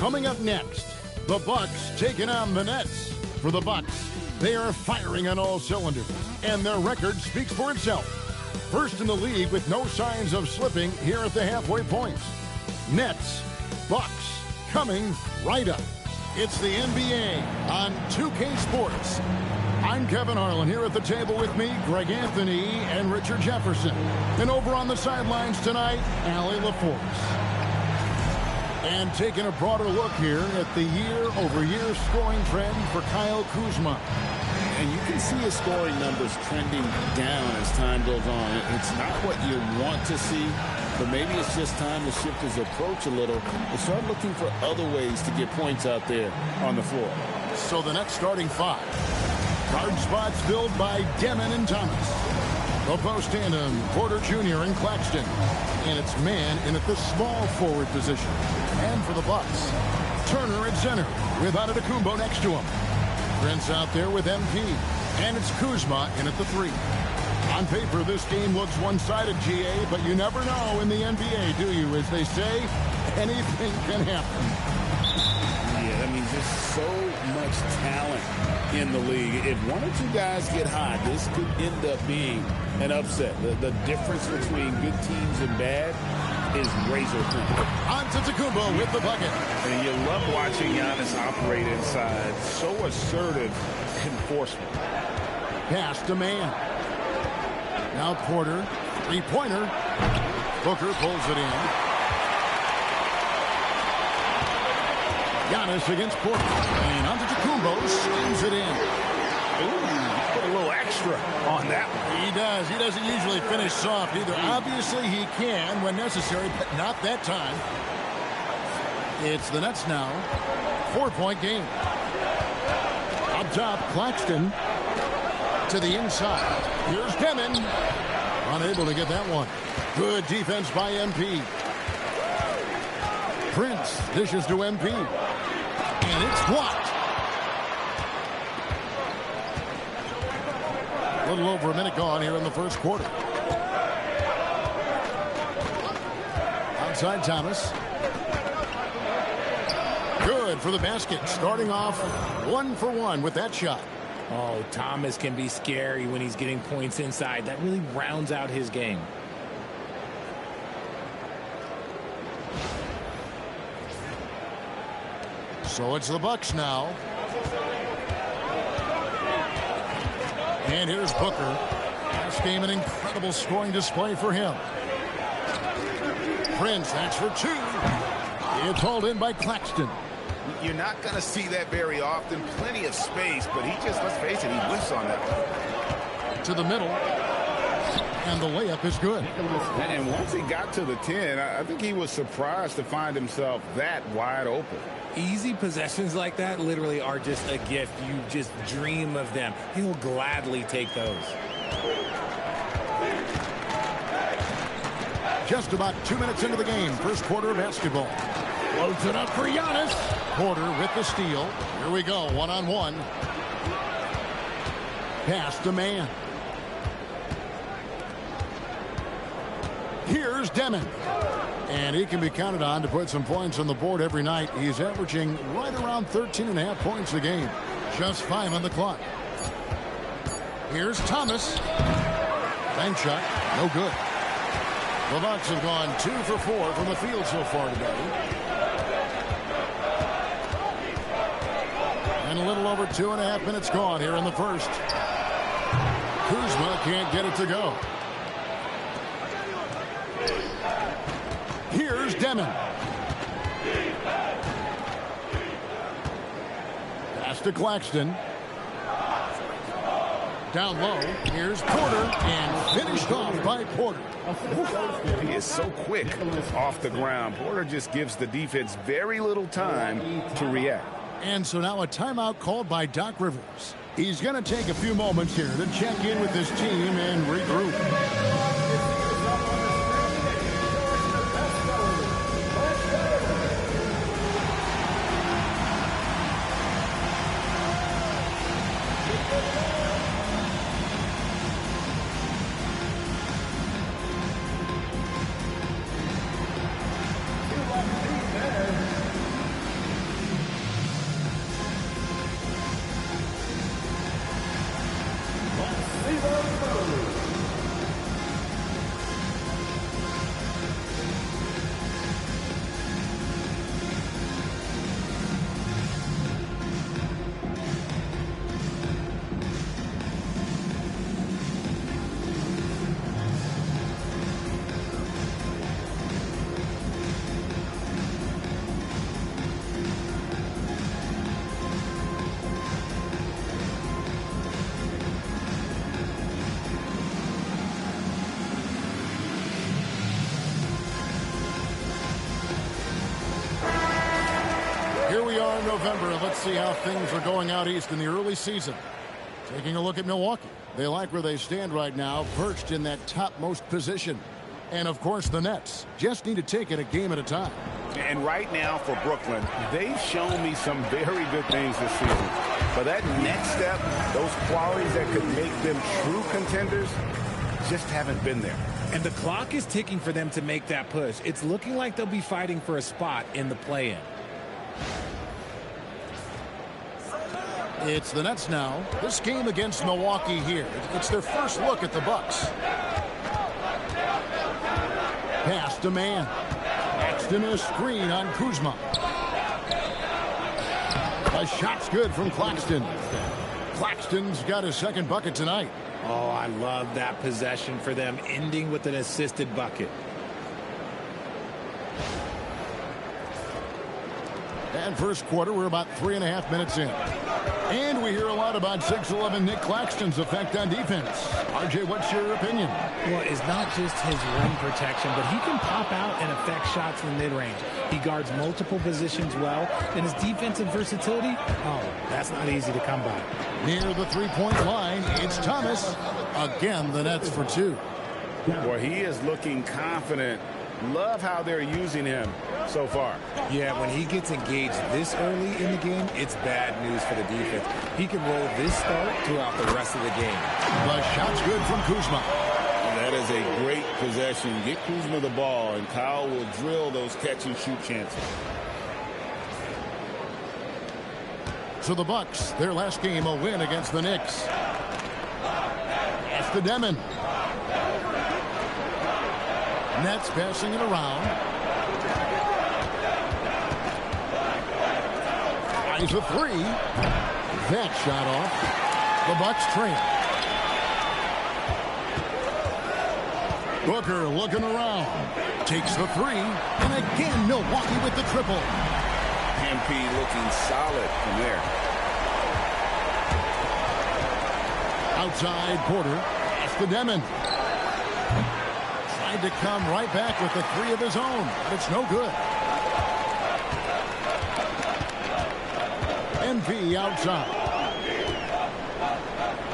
Coming up next, the Bucks taking on the Nets. For the Bucks, they are firing on all cylinders, and their record speaks for itself. First in the league with no signs of slipping here at the halfway point. Nets, Bucks, coming right up. It's the NBA on 2K Sports. I'm Kevin Harlan here at the table with me, Greg Anthony and Richard Jefferson. And over on the sidelines tonight, Allie LaForce. And taking a broader look here at the year-over-year scoring trend for Kyle Kuzma. And you can see his scoring numbers trending down as time goes on. It's not what you want to see, but maybe it's just time to shift his approach a little and start looking for other ways to get points out there on the floor. So the next starting five. Guard spots filled by Demon and Thomas. The post tandem, Porter Jr. and Claxton. And it's man in at the small forward position. And for the Bucks, Turner at center with Antetokounmpo next to him. Prince out there with MP. And it's Kuzma in at the 3. On paper, this game looks one-sided, GA, but you never know in the NBA, do you? As they say, anything can happen. Yeah, that means there's so much talent in the league. If one or two guys get hot, this could end up being an upset. The difference between good teams and bad is razor thin. Antetokounmpo with the bucket. And you love watching Giannis operate inside. So assertive enforcement. Pass to man. Now Porter, three-pointer. Booker pulls it in. Giannis against Porter. And Antetokounmpo slams it in. Ooh, put a little extra on that one. He does. He doesn't usually finish soft either. Obviously, he can when necessary, but not that time. It's the Nets now. 4-point game. Up top, Claxton to the inside. Here's Demon. Unable to get that one. Good defense by MP. Prince dishes to MP. And it's blocked. A little over a minute gone here in the first quarter. Outside Thomas. Good for the basket. Starting off 1 for 1 with that shot. Oh, Thomas can be scary when he's getting points inside. That really rounds out his game. So it's the Bucks now. And here's Booker. Last game, an incredible scoring display for him. Prince, that's for 2. It's hauled in by Claxton. You're not going to see that very often. Plenty of space, but he just, let's face it, he whiffs on that one. To the middle. And the layup is good. And once he got to the 10, I think he was surprised to find himself that wide open. Easy possessions like that literally are just a gift. You just dream of them. He'll gladly take those. Just about 2 minutes into the game. First quarter of basketball. Loads it up for Giannis. Porter with the steal. Here we go, one-on-one. Pass to man. Here's Demon. And he can be counted on to put some points on the board every night. He's averaging right around 13.5 points a game. Just 5 on the clock. Here's Thomas. Bank shot, no good. The Bucks have gone 2 for 4 from the field so far today. And a little over 2.5 minutes gone here in the first. Kuzma can't get it to go. Here's Demon. Pass to Claxton. Down low. Here's Porter. And finished off by Porter. He is so quick off the ground. Porter just gives the defense very little time to react. And so now a timeout called by Doc Rivers. He's going to take a few moments here to check in with his team and regroup. November. Let's see how things are going out east in the early season. Taking a look at Milwaukee. They like where they stand right now, perched in that topmost position. And, of course, the Nets just need to take it a game at a time. And right now for Brooklyn, they've shown me some very good things this season. But that next step, those qualities that could make them true contenders, just haven't been there. And the clock is ticking for them to make that push. It's looking like they'll be fighting for a spot in the play-in. It's the Nets now. This game against Milwaukee here. It's their first look at the Bucks. Pass to man. Paxton a screen on Kuzma. A shot's good from Claxton. Claxton's got his second bucket tonight. Oh, I love that possession for them, ending with an assisted bucket. And first quarter, we're about 3.5 minutes in. And we hear a lot about 6'11" Nick Claxton's effect on defense. RJ, what's your opinion? Well, it's not just his rim protection, but he can pop out and affect shots in the mid-range. He guards multiple positions well, and his defensive versatility, oh, that's not easy to come by. Near the three-point line, it's Thomas. Again, the Nets for two. Well, he is looking confident. Love how they're using him so far. Yeah, when he gets engaged this early in the game, it's bad news for the defense. He can roll this start throughout the rest of the game. The shot's good from Kuzma. That is a great possession. Get Kuzma the ball, and Kyle will drill those catch-and-shoot chances. So the Bucks, their last game, a win against the Knicks. That's to Demon. Nets passing it around. Tries a three. That shot off. The Bucks trail. Booker looking around. Takes the three. And again, Milwaukee with the triple. MP looking solid from there. Outside Porter. That's to Demon. To come right back with the three of his own, but it's no good. MP outside.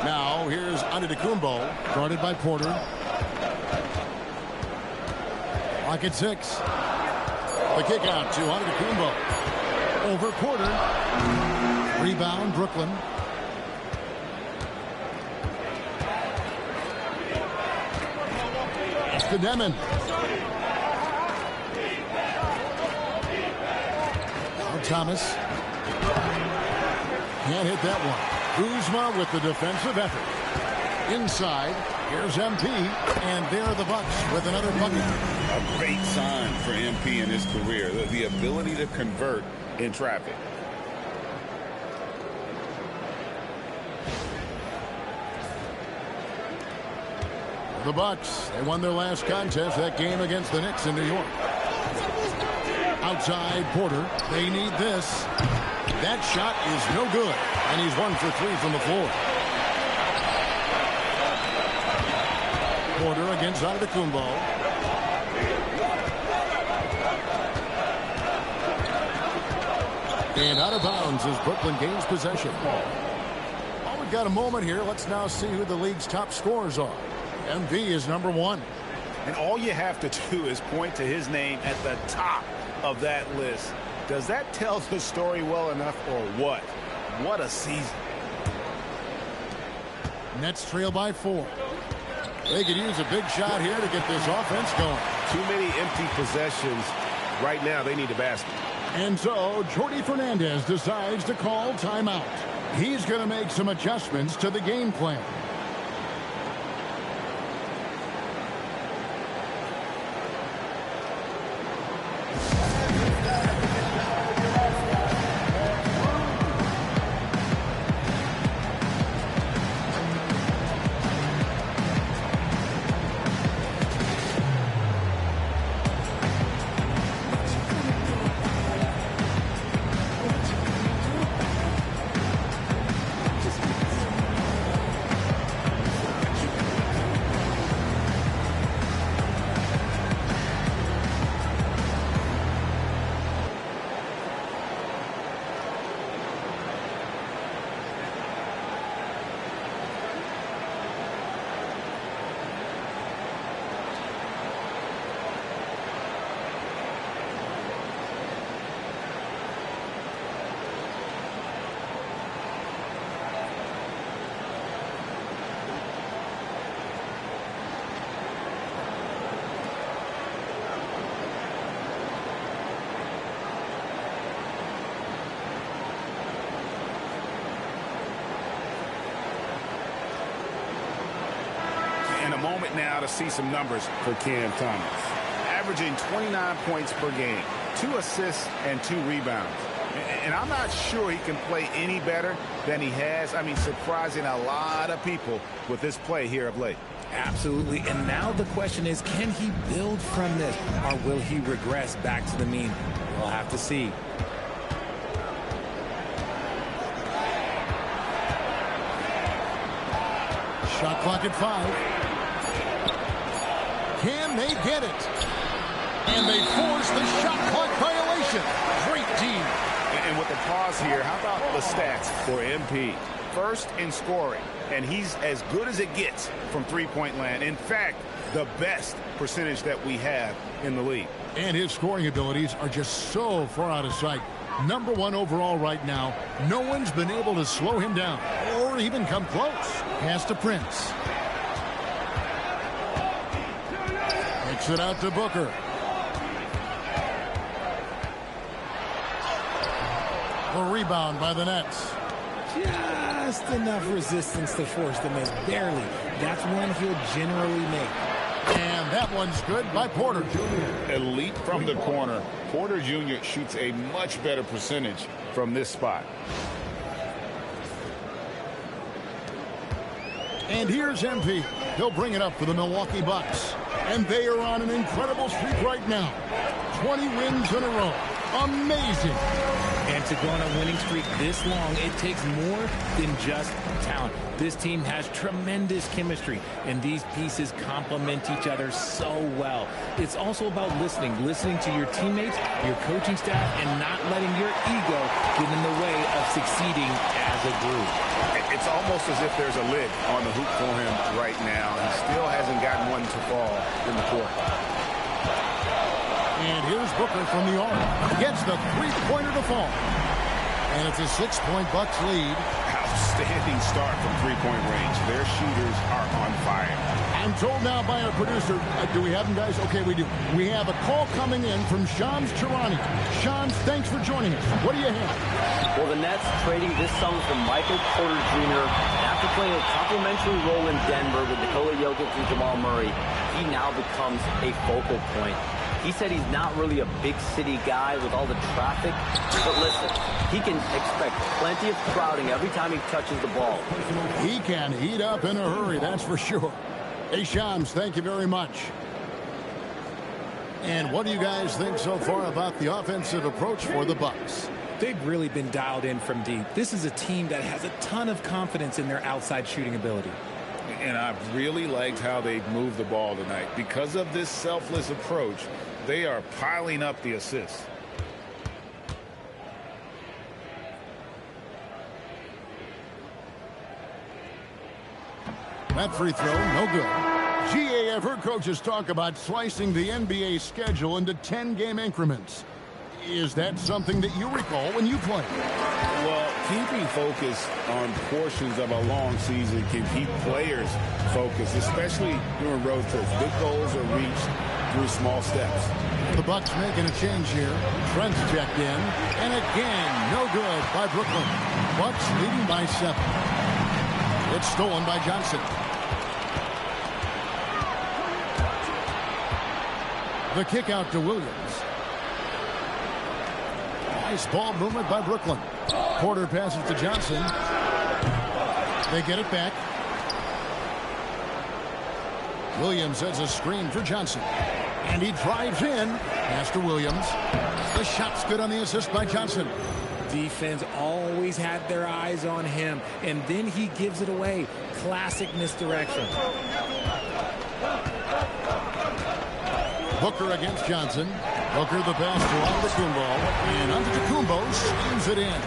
Now here's Antetokounmpo, guarded by Porter. Clock at 6. The kick out to Antetokounmpo. Over Porter. Rebound Brooklyn. To Demon. Now Thomas. Can't hit that one. Kuzma with the defensive effort. Inside. Here's MP. And there are the Bucks with another bucket. A great sign for MP in his career. The ability to convert in traffic. The Bucks, they won their last contest, that game against the Knicks in New York. Outside Porter, they need this. That shot is no good, and he's 1 for 3 from the floor. Porter against Antetokounmpo. And out of bounds as Brooklyn gains possession. Well, we've got a moment here. Let's now see who the league's top scorers are. MV is number 1. And all you have to do is point to his name at the top of that list. Does that tell the story well enough or what? What a season. Nets trail by 4. They could use a big shot here to get this offense going. Too many empty possessions. Right now, they need a basket. And so, Jordi Fernandez decides to call timeout. He's going to make some adjustments to the game plan. And a moment now to see some numbers for Cam Thomas. Averaging 29 points per game, 2 assists and 2 rebounds. And I'm not sure he can play any better than he has. I mean, surprising a lot of people with this play here of late. Absolutely. And now the question is, can he build from this, or will he regress back to the mean? We'll have to see. Shot clock at 5. Can they get it? And they force the shot clock violation. Great team. And with the pause here, how about the stats for MP? First in scoring, and he's as good as it gets from three-point land. In fact, the best percentage that we have in the league. And his scoring abilities are just so far out of sight. Number 1 overall right now. No one's been able to slow him down or even come close. Pass to Prince. Takes it out to Booker. The rebound by the Nets. Just enough resistance to force the miss. Barely. That's one he'll generally make. And that one's good by Porter Jr. Elite from the corner. Porter Jr. shoots a much better percentage from this spot. And here's MP. He'll bring it up for the Milwaukee Bucks. And they are on an incredible streak right now. 20 wins in a row. Amazing. And to go on a winning streak this long, it takes more than just talent. This team has tremendous chemistry, and these pieces complement each other so well. It's also about listening to your teammates, your coaching staff, and not letting your ego get in the way of succeeding as a group. It's almost as if there's a lid on the hoop for him right now. He still hasn't gotten one to fall in the court. And here's Booker from the arc. Gets the three-pointer to fall. And it's a 6-point Bucks lead. Outstanding start from three-point range. Their shooters are on fire. I'm told now by our producer, do we have them, guys? Okay, we do. We have a call coming in from Shams Charania. Shams, thanks for joining us. What do you have? Well, the Nets trading this summer for Michael Porter Jr. After playing a complimentary role in Denver with Nikola Jokic and Jamal Murray, he now becomes a focal point. He said he's not really a big city guy with all the traffic, but listen, he can expect plenty of crowding every time he touches the ball. He can heat up in a hurry, that's for sure. Hey, Shams, thank you very much. And what do you guys think so far about the offensive approach for the Bucks? They've really been dialed in from deep. This is a team that has a ton of confidence in their outside shooting ability. And I've really liked how they've moved the ball tonight. Because of this selfless approach, they are piling up the assists. That free throw, no good. GA, I've heard coaches talk about slicing the NBA schedule into 10-game increments. Is that something that you recall when you played? Well, keeping focus on portions of a long season can keep players focused, especially during road trips. Big goals are reached through small steps. The Bucks making a change here. Trent's checked in. And again, no good by Brooklyn. Bucks leading by 7. It's stolen by Johnson. The kick out to Williams. Nice ball movement by Brooklyn. Porter passes to Johnson. They get it back. Williams has a screen for Johnson. And he drives in. Pass to Williams. The shot's good on the assist by Johnson. Defense always had their eyes on him, and then he gives it away. Classic misdirection. Booker against Johnson. Booker the pass to Antetokounmpo. And Antetokounmpo slams it in.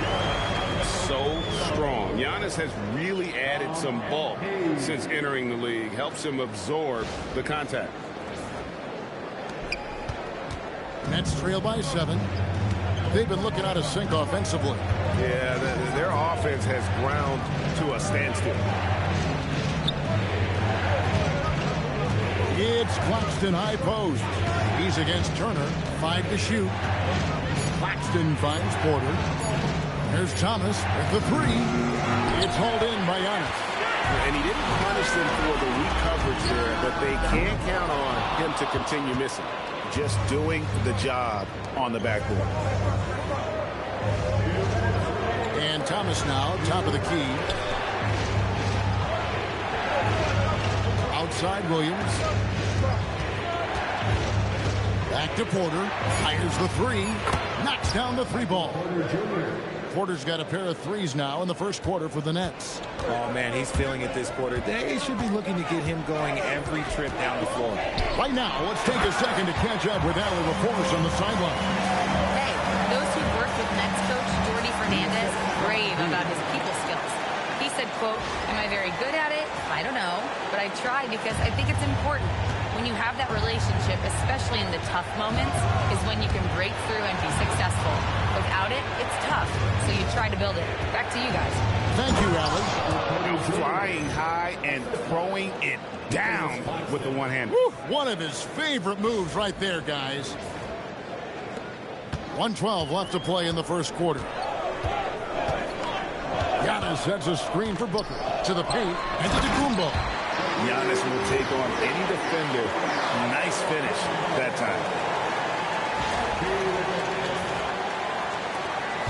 So strong. Giannis has really added some bulk since entering the league. Helps him absorb the contact. Nets trail by 7. They've been looking out of sync offensively. Yeah, their offense has ground to a standstill. It's Claxton high post. He's against Turner. 5 to shoot. Claxton finds Porter. There's Thomas with the 3. It's hauled in by Giannis. And he didn't punish them for the weak coverage there. can't count on him to continue missing. Just doing the job on the backboard. And Thomas now, top of the key. Outside Williams. Back to Porter. Fires the three. Knocks down the three ball. Porter's got a pair of threes now in the first quarter for the Nets. Oh, man, he's feeling it this quarter. They should be looking to get him going every trip down the floor. Right now, let's take a second to catch up with Allie Laporte on the sideline. Hey, those who worked with Nets coach Jordi Fernandez rave about his people skills. He said, quote, "Am I very good at it? I don't know, but I try because I think it's important. When you have that relationship, especially in the tough moments, is when you can break through and be successful. Without it, it's tough, so you try to build it." Back to you guys. Thank you, Allie. Flying high and throwing it down with the one hand. One of his favorite moves right there, guys. 1:12 left to play in the first quarter. Giannis sets a screen for Booker. To the paint and to Antetokounmpo. Giannis will take on any defender. Nice finish that time.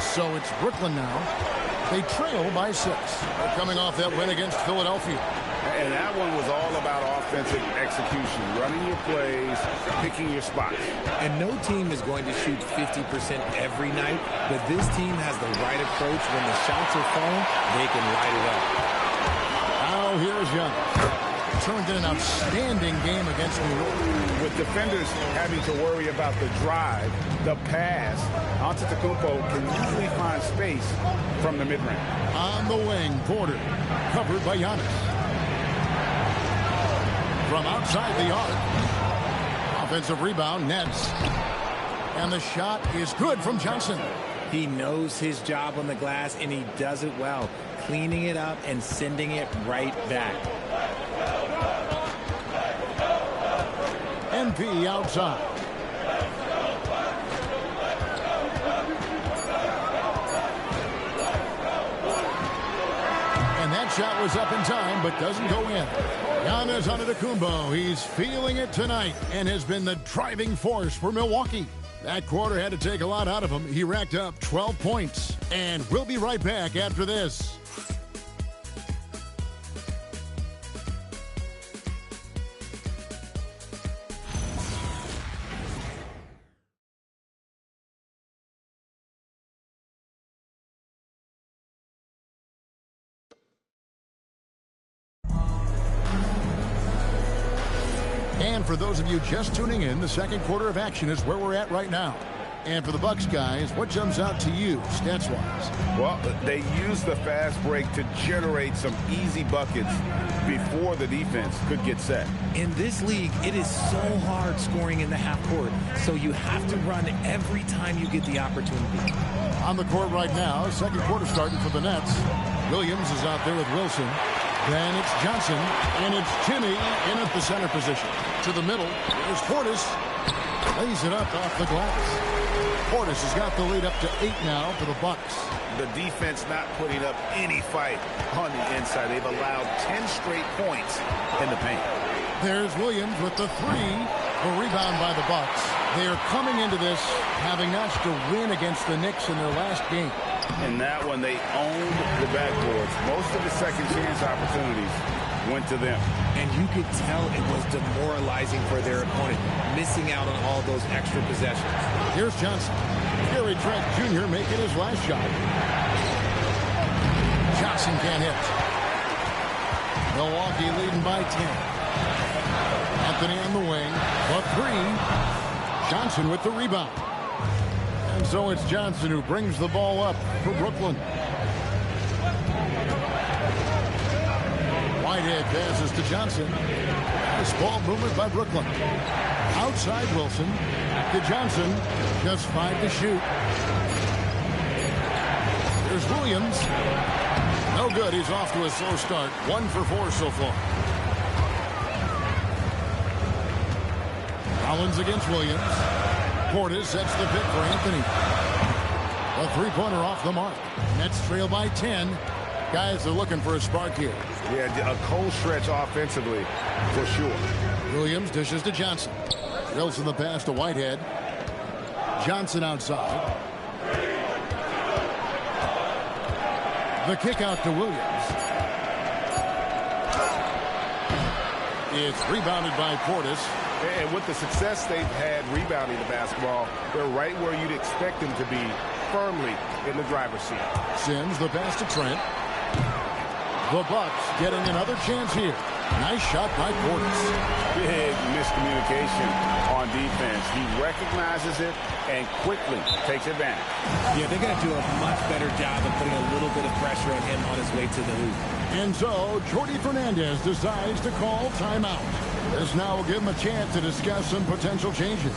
So it's Brooklyn now. They trail by 6. They're coming off that win against Philadelphia. And that one was all about offensive execution, running your plays, picking your spots. And no team is going to shoot 50% every night, but this team has the right approach. When the shots are falling, they can light it up. Now here's Giannis. Turned in an outstanding game against New York. With defenders having to worry about the drive, the pass, Antetokounmpo can usually find space from the mid-range. On the wing, Porter, covered by Giannis. From outside the arc, offensive rebound, Nets. And the shot is good from Johnson. He knows his job on the glass, and he does it well, cleaning it up and sending it right back. NP outside. And that shot was up in time, but doesn't go in. Giannis Antetokounmpo, he's feeling it tonight and has been the driving force for Milwaukee. That quarter had to take a lot out of him. He racked up 12 points. And we'll be right back after this. And for those of you just tuning in, the second quarter of action is where we're at right now. And for the Bucks guys, what jumps out to you, stats-wise? Well, they use the fast break to generate some easy buckets before the defense could get set. In this league, it is so hard scoring in the half court, so you have to run every time you get the opportunity. On the court right now, second quarter starting for the Nets. Williams is out there with Wilson. Then it's Johnson, and it's Timmy in at the center position. To the middle, there's Portis. Lays it up off the glass. Portis has got the lead up to 8 now for the Bucks. The defense not putting up any fight on the inside. They've allowed 10 straight points in the paint. There's Williams with the 3. A rebound by the Bucks. They are coming into this having notched a win against the Knicks in their last game. In that one, they owned the backboards. Most of the second chance opportunities went to them. And you could tell it was demoralizing for their opponent, missing out on all those extra possessions. Here's Johnson. Gary Trent Jr. making his last shot. Johnson can't hit. Milwaukee leading by 10. Anthony on the wing. The 3. Johnson with the rebound. And so it's Johnson who brings the ball up for Brooklyn. Whitehead passes to Johnson. Nice ball movement by Brooklyn. Outside Wilson to Johnson. Just 5 to shoot. There's Williams. No good. He's off to a slow start. 1 for 4 so far. Rollins against Williams. Portis sets the pick for Anthony. A three-pointer off the mark. Nets trail by 10. Guys are looking for a spark here. Yeah, a cold stretch offensively for sure. Williams dishes to Johnson. Drills in the pass to Whitehead. Johnson outside. The kick out to Williams. It's rebounded by Portis. And with the success they've had rebounding the basketball, they're right where you'd expect them to be, firmly in the driver's seat. Sims the pass to Trent. The Bucks getting another chance here. Nice shot by Portis. Big miscommunication on defense. He recognizes it and quickly takes advantage. Yeah, they're going to do a much better job of putting a little bit of pressure on him on his way to the hoop. And so, Jordi Fernandez decides to call timeout. This now will give him a chance to discuss some potential changes.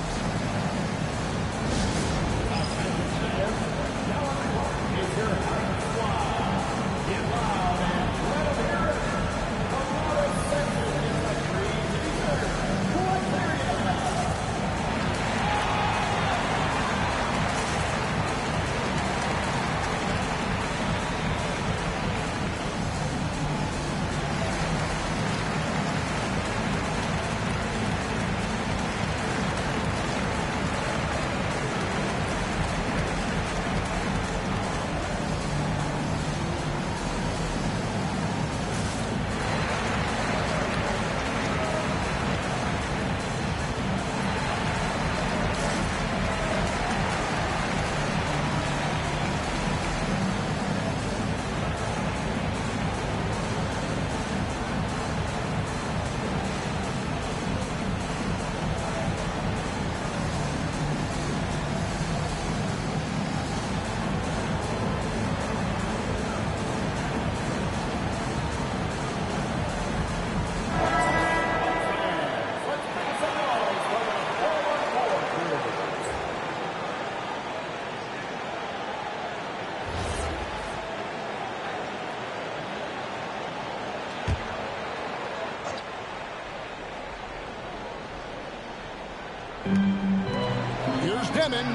Here's Demon.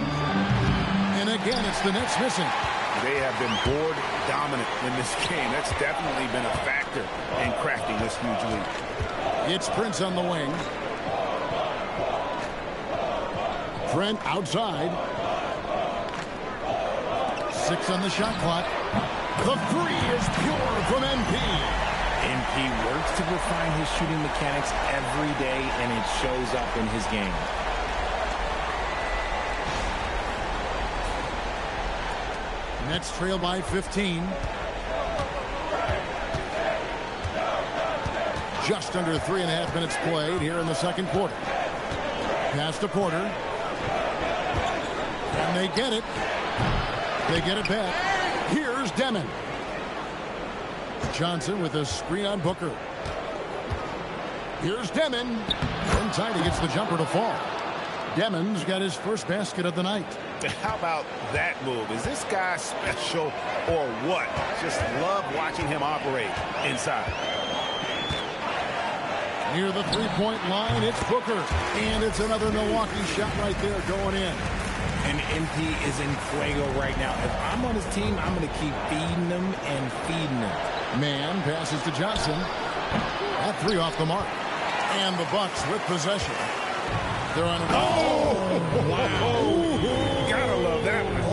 And again, it's the Nets missing. They have been board dominant in this game. That's definitely been a factor in cracking this huge lead. It's Prince on the wing. Trent outside. 6 on the shot clock. The three is pure from MP. MP works to refine his shooting mechanics every day, and it shows up in his game. Nets trail by 15. Just under 3.5 minutes played here in the second quarter. Pass to Porter. And they get it. They get it back. Here's Demon. Johnson with a screen on Booker. Here's Demon. Inside, he gets the jumper to fall. Demon's got his first basket of the night. How about that move? Is this guy special or what? Just love watching him operate inside. Near the three-point line, it's Booker. And it's another Milwaukee shot right there going in. And MP is in fuego right now. If I'm on his team, I'm going to keep feeding him and feeding him. Man passes to Johnson. That three off the mark. And the Bucks with possession. They're on. Oh! Wow. Gotta love that one.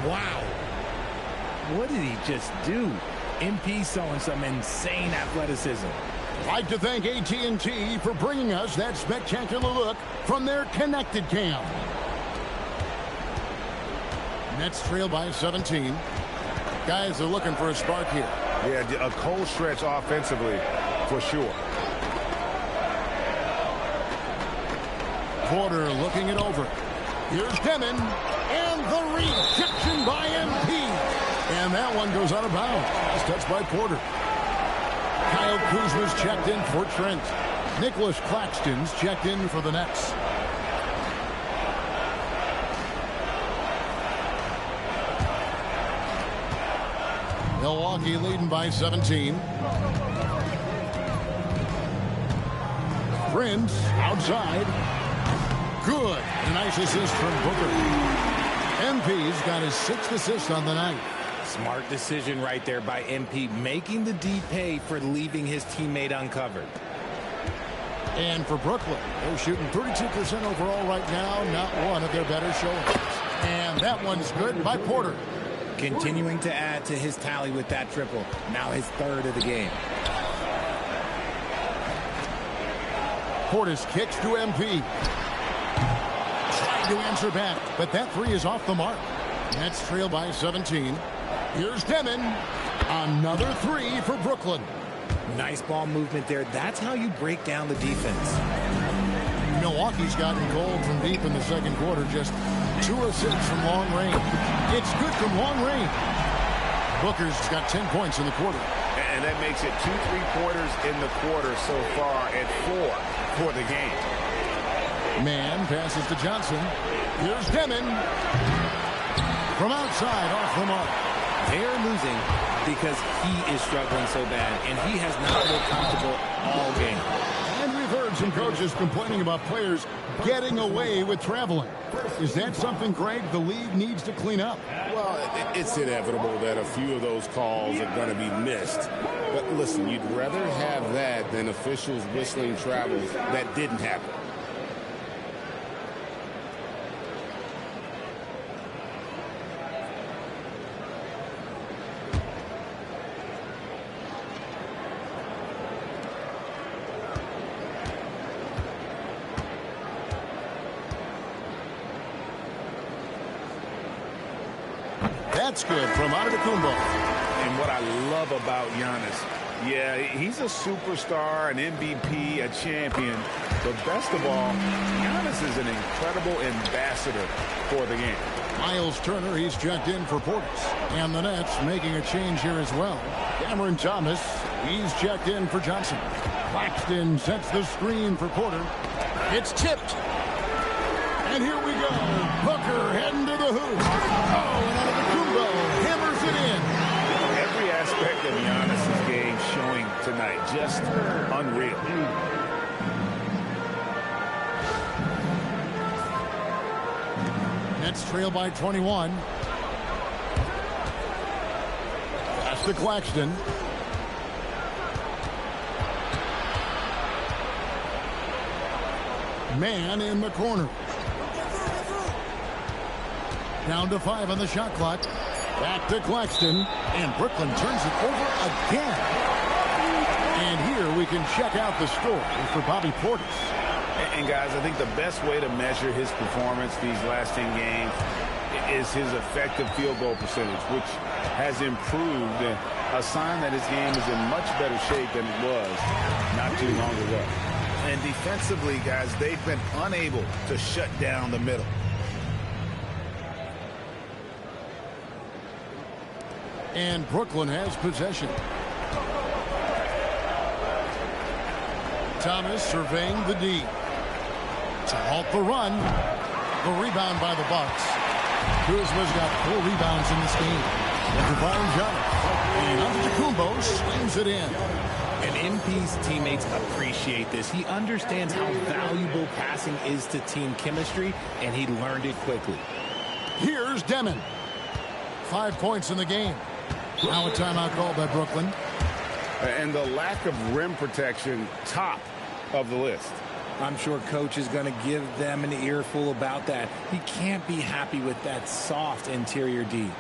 Wow. What did he just do? MP showing some insane athleticism. I'd like to thank AT&T for bringing us that spectacular look from their connected cam. Nets trail by 17. Guys are looking for a spark here. Yeah, a cold stretch offensively for sure. Porter looking it over. Here's Demon. And the rejection by MP. And that one goes out of bounds. Last touch by Porter. Kyle Kuzma's checked in for Trent. Nicholas Claxton's checked in for the Nets. Milwaukee leading by 17. Prince outside. Good. A nice assist from Booker. MP's got his 6th assist on the night. Smart decision right there by MP, making the D pay for leaving his teammate uncovered. And for Brooklyn, they're shooting 32% overall right now, not one of their better showings. And that one's good by Porter. Continuing to add to his tally with that triple, now his third of the game. Portis kicks to MP. Trying to answer back, but that three is off the mark. Nets trail by 17. Here's Demon. Another three for Brooklyn. Nice ball movement there. That's how you break down the defense. Milwaukee's gotten cold from deep in the second quarter. Just 2 assists from long range. It's good from long range. Booker's got 10 points in the quarter. And that makes it 2 3-pointers in the quarter so far and 4 for the game. Man passes to Johnson. Here's Demon. From outside, off the mark. They're losing because he is struggling so bad, and he has not looked comfortable all game. And we've heard some coaches complaining about players getting away with traveling. Is that something, Greg, the league needs to clean up? Well, it's inevitable that a few of those calls are going to be missed. But listen, you'd rather have that than officials whistling travels that didn't happen. That's good from Antetokounmpo. And what I love about Giannis, yeah, he's a superstar, an MVP, a champion. But best of all, Giannis is an incredible ambassador for the game. Miles Turner, he's checked in for Portis. And the Nets making a change here as well. Cameron Thomas, he's checked in for Johnson. Claxton sets the screen for Porter. It's tipped. And here we go. Booker heading to the hoop. Oh, and Antetokounmpo hammers it in. Every aspect of Giannis' game showing tonight. Just unreal. Nets trail by 21. Pass to Claxton. Man in the corner. Down to 5 on the shot clock. Back to Claxton. And Brooklyn turns it over again. And here we can check out the story for Bobby Portis. And guys, I think the best way to measure his performance these last 10 games is his effective field goal percentage, which has improved. A sign that his game is in much better shape than it was not too long ago. And defensively, guys, they've been unable to shut down the middle. And Brooklyn has possession. Thomas surveying the D. To halt the run. The rebound by the Bucks. Kuzma's got 4 rebounds in this game. And to Brian Giannis. And Antetokounmpo slams it in. And MP's teammates appreciate this. He understands how valuable passing is to team chemistry, and he learned it quickly. Here's Demon. 5 points in the game. Now a timeout called by Brooklyn. And the lack of rim protection, top of the list. I'm sure coach is going to give them an earful about that. He can't be happy with that soft interior D.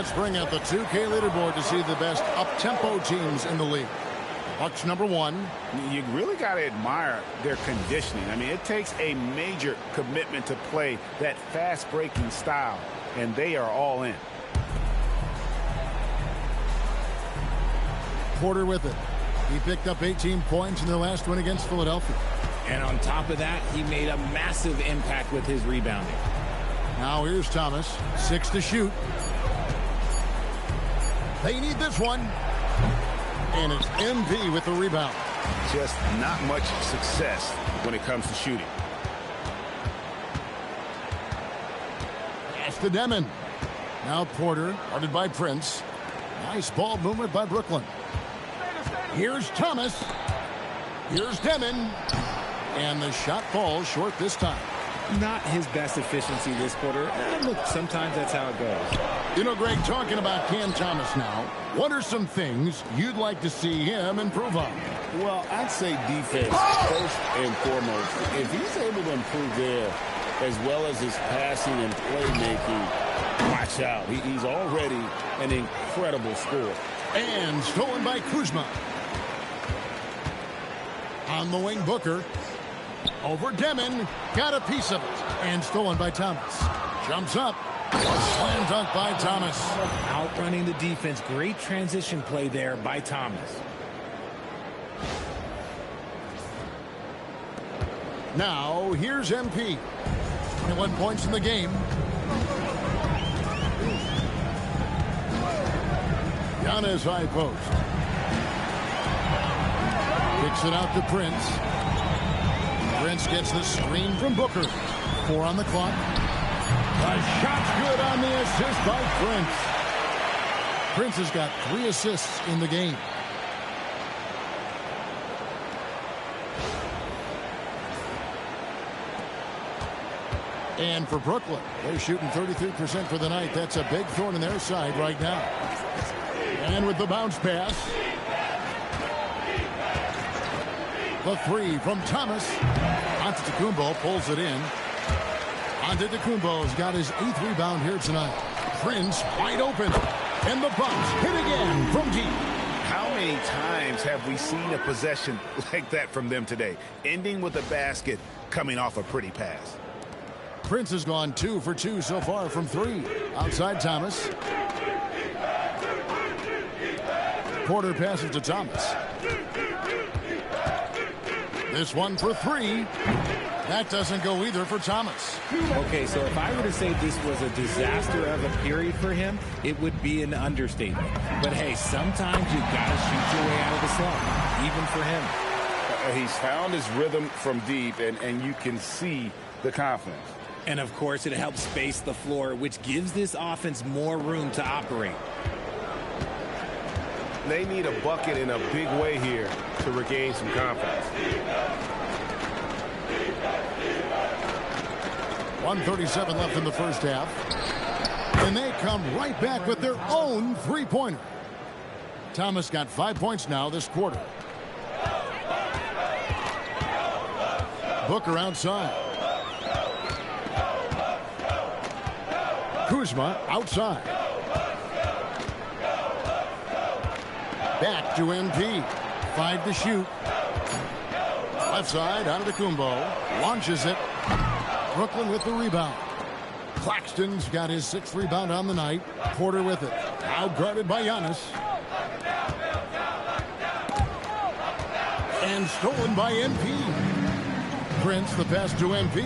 Let's bring up the 2K leaderboard to see the best up-tempo teams in the league. Bucks number 1. You really got to admire their conditioning. I mean, it takes a major commitment to play that fast-breaking style, and they are all in. Porter with it. He picked up 18 points in their last win against Philadelphia. And on top of that, he made a massive impact with his rebounding. Now here's Thomas. 6 to shoot. They need this one. And it's MP with the rebound. Just not much success when it comes to shooting. Pass to Demon. Now Porter, guarded by Prince. Nice ball movement by Brooklyn. Here's Thomas. Here's Demon. And the shot falls short this time. Not his best efficiency this quarter. Look, sometimes that's how it goes. You know, Greg, talking about Cam Thomas now, what are some things you'd like to see him improve on? Well, I'd say defense first and foremost. If he's able to improve there, as well as his passing and playmaking, watch out. He's already an incredible scorer. And stolen by Kuzma. On the wing, Booker. Over Demon. Got a piece of it. And stolen by Thomas. Jumps up. Slam dunk by Thomas. Outrunning the defense. Great transition play there by Thomas. Now, here's MP. 21 points in the game. Giannis high post. Kicks it out to Prince. Prince gets the screen from Booker. 4 on the clock. The shot's good on the assist by Prince. Prince has got 3 assists in the game. And for Brooklyn, they're shooting 33% for the night. That's a big thorn in their side right now. And with the bounce pass. The 3 from Thomas. Antetokounmpo pulls it in. Antetokounmpo's got his 8th rebound here tonight. Prince wide open. And the Bucks hit again from deep. How many times have we seen a possession like that from them today? Ending with a basket, coming off a pretty pass. Prince has gone 2 for 2 so far from 3. Outside Thomas. Porter passes to Thomas. This one for 3. That doesn't go either for Thomas. Okay, so if I were to say this was a disaster of a period for him, it would be an understatement. But hey, sometimes you gotta shoot your way out of the slump, even for him. He's found his rhythm from deep, and you can see the confidence. And of course, it helps space the floor, which gives this offense more room to operate. They need a bucket in a big way here to regain some confidence. 1:37 left in the first half. And they come right back with their own three-pointer. Thomas got 5 points now this quarter. Booker outside. Kuzma outside. Back to MP. 5 to shoot. Left side, Antetokounmpo. Launches it. Brooklyn with the rebound. Claxton's got his 6th rebound on the night. Porter with it. Now guarded by Giannis. And stolen by MP. Prince, the pass to MP.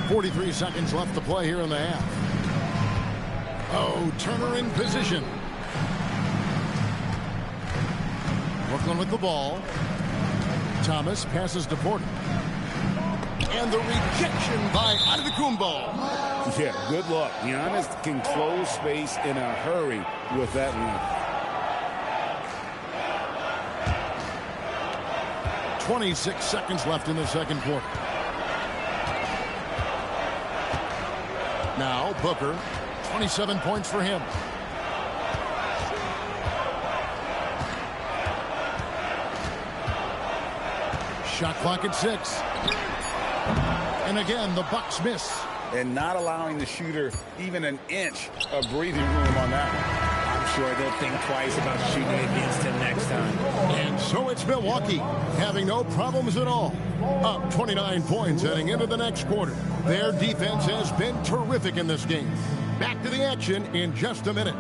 43 seconds left to play here in the half. Oh, Turner in position. Brooklyn with the ball. Thomas passes to Porter. And the rejection by Antetokounmpo. Yeah, good luck. Giannis can close space in a hurry with that one. 26 seconds left in the second quarter. Now Booker, 27 points for him. Shot clock at 6. And again, the Bucks miss. and not allowing the shooter even an inch of breathing room on that one. I'm sure they'll think twice about shooting against him next time. And so it's Milwaukee having no problems at all. Up 29 points heading into the next quarter. Their defense has been terrific in this game. Back to the action in just a minute.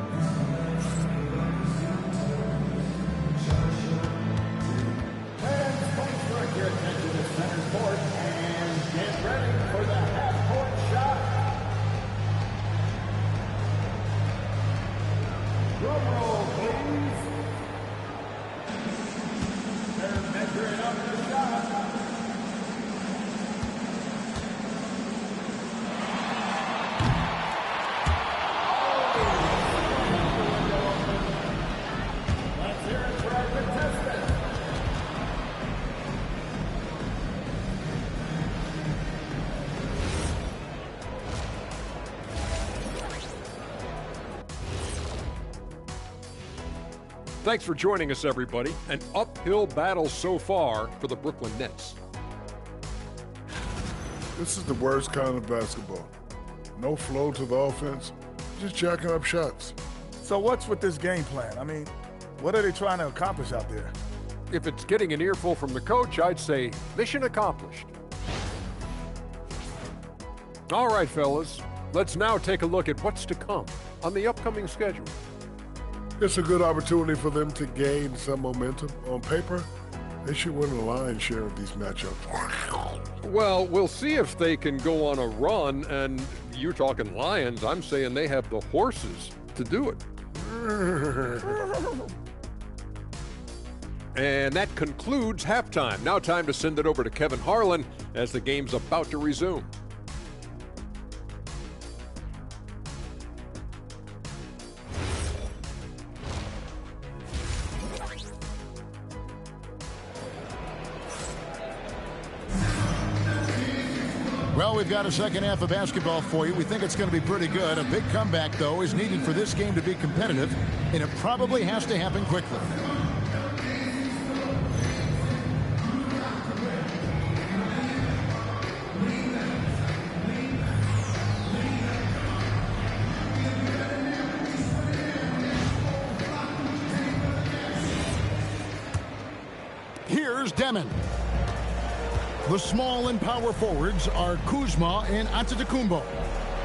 Thanks for joining us, everybody. An uphill battle so far for the Brooklyn Nets. This is the worst kind of basketball. No flow to the offense, just jacking up shots. So what's with this game plan? I mean, what are they trying to accomplish out there? If it's getting an earful from the coach, I'd say mission accomplished. All right, fellas, let's now take a look at what's to come on the upcoming schedule. It's a good opportunity for them to gain some momentum. On paper, they should win the lion's share of these matchups. Well, we'll see if they can go on a run, and you're talking Lions. I'm saying they have the horses to do it. And that concludes halftime. Now time to send it over to Kevin Harlan as the game's about to resume. Well, we've got a second half of basketball for you. We think it's going to be pretty good. A big comeback, though, is needed for this game to be competitive, and it probably has to happen quickly. Here's Demon. The small and power forwards are Kuzma and Antetokounmpo.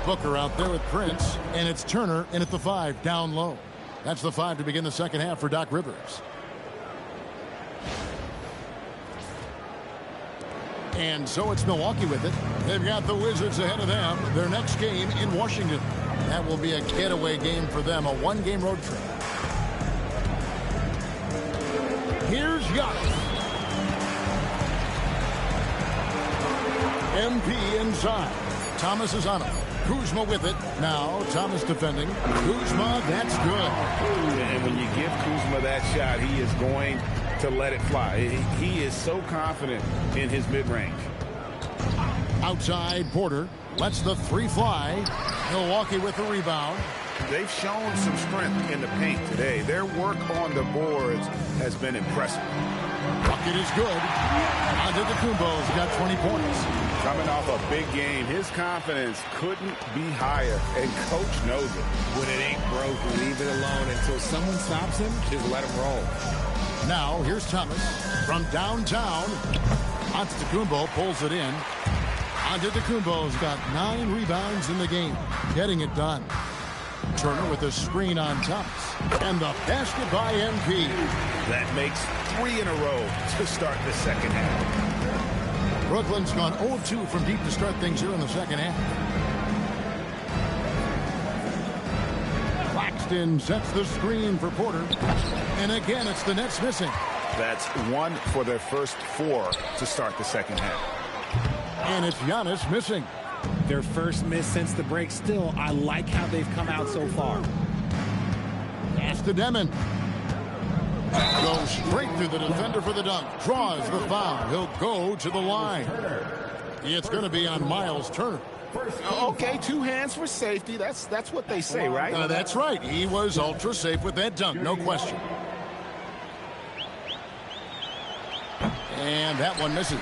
Booker out there with Prince, and it's Turner in at the 5, down low. That's the 5 to begin the second half for Doc Rivers. And so it's Milwaukee with it. They've got the Wizards ahead of them. Their next game in Washington. That will be a getaway game for them, a one-game road trip. Here's Giannis. MP inside. Thomas is on it. Kuzma with it. Now Thomas defending. Kuzma, that's good. And when you give Kuzma that shot, he is going to let it fly. He is so confident in his mid-range. Outside, Porter lets the 3 fly. Milwaukee with the rebound. They've shown some strength in the paint today. Their work on the boards has been impressive. Bucket is good. Antetokounmpo's got 20 points. Coming off a big game, his confidence couldn't be higher, and Coach knows it. When it ain't broke, leave it alone until someone stops him. Just let him roll. Now, here's Thomas from downtown. Antetokounmpo pulls it in. Antetokounmpo's got 9 rebounds in the game, getting it done. Turner with a screen on Thomas. And the basket by MP. That makes 3 in a row to start the second half. Brooklyn's gone 0-2 from deep to start things here in the second half. Claxton sets the screen for Porter. And again, it's the Nets missing. That's 1 for their first 4 to start the second half. And it's Giannis missing. Their first miss since the break. Still, I like how they've come out so far. Pass to Demon. Goes straight through the defender for the dunk. Draws the foul. He'll go to the line. It's going to be on Miles Turner. Okay, 2 hands for safety. That's what they say, right? That's right. He was ultra safe with that dunk, no question. And that one misses.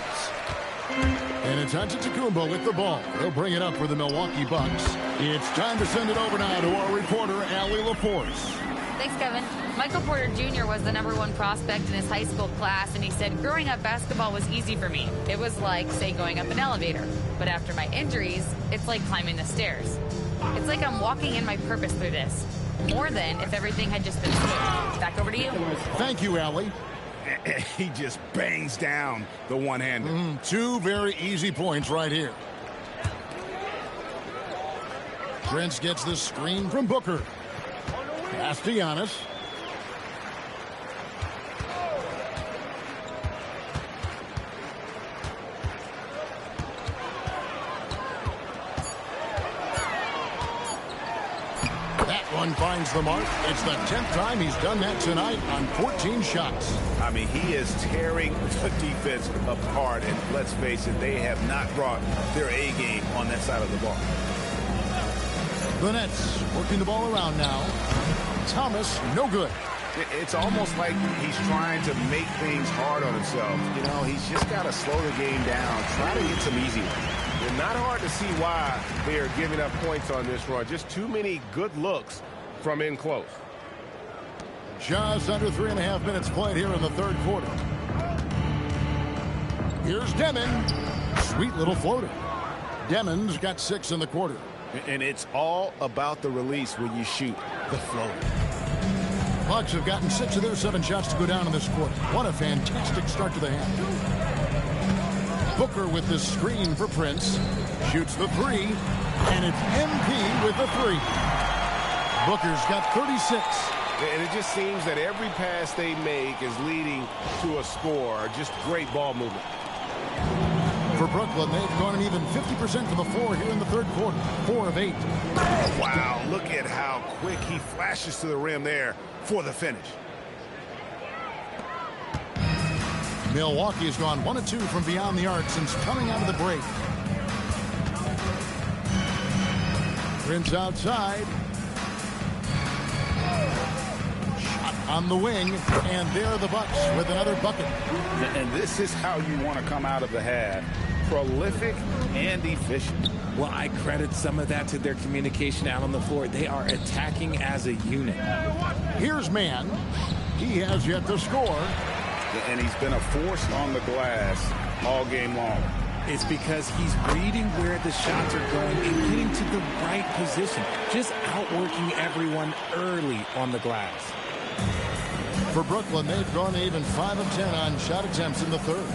And it's Antetokounmpo with the ball. They'll bring it up for the Milwaukee Bucks. It's time to send it over now to our reporter, Allie LaForce. Thanks, Kevin. Michael Porter Jr. was the #1 prospect in his high school class, and he said, growing up, basketball was easy for me. It was like, say, going up an elevator. But after my injuries, it's like climbing the stairs. It's like I'm walking in my purpose through this. More than if everything had just been smooth. Back over to you. Thank you, Allie. He just bangs down the one-hander. Two very easy points right here. Prince gets the screen from Booker. Pass to Giannis. That one finds the mark. It's the 10th time he's done that tonight on 14 shots. I mean, he is tearing the defense apart, and let's face it, they have not brought their A game on that side of the ball. The Nets working the ball around now. Thomas, no good. It's almost like he's trying to make things hard on himself. You know, he's just got to slow the game down, try to get some easy ones. It's not hard to see why they are giving up points on this run. Just too many good looks from in close. Just under 3.5 minutes played here in the third quarter. Here's Demon. Sweet little floater. Demon's got 6 in the quarter. And it's all about the release when you shoot the floater. Bucks have gotten 6 of their 7 shots to go down in this quarter. What a fantastic start to the half. Booker with the screen for Prince. Shoots the 3. And it's MP with the 3. Booker's got 36. And it just seems that every pass they make is leading to a score. Just great ball movement. For Brooklyn, they've gone an even 50% from the floor here in the third quarter. 4 of 8. Wow, look at how quick he flashes to the rim there for the finish. Milwaukee has gone 1 of 2 from beyond the arc since coming out of the break. Prince outside. Shot on the wing, and there are the Bucks with another bucket. And this is how you want to come out of the half. Prolific and efficient. Well, I credit some of that to their communication out on the floor. They are attacking as a unit. Here's Mann. He has yet to score. And he's been a force on the glass all game long. It's because he's reading where the shots are going and getting to the right position. Just outworking everyone early on the glass. For Brooklyn, they've gone even 5 of 10 on shot attempts in the third.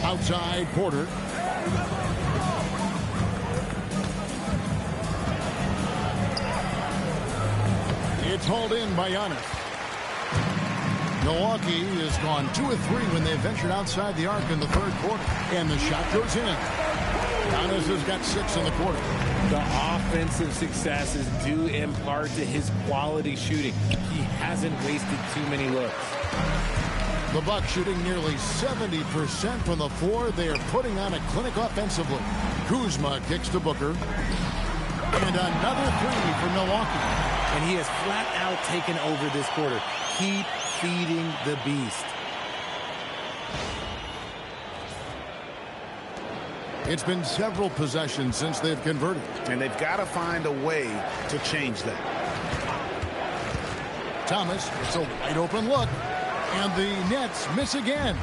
Outside, Porter. It's hauled in by Giannis. Milwaukee has gone 2 of 3 when they ventured outside the arc in the third quarter. And the shot goes in. Giannis has got 6 in the quarter. The offensive successes due in part to his quality shooting. He hasn't wasted too many looks. The Bucks shooting nearly 70% from the floor. They are putting on a clinic offensively. Kuzma kicks to Booker. And another 3 for Milwaukee. And he has flat out taken over this quarter. Keep feeding the beast. It's been several possessions since they've converted. And they've got to find a way to change that. Thomas, it's a wide open look. And the Nets miss again.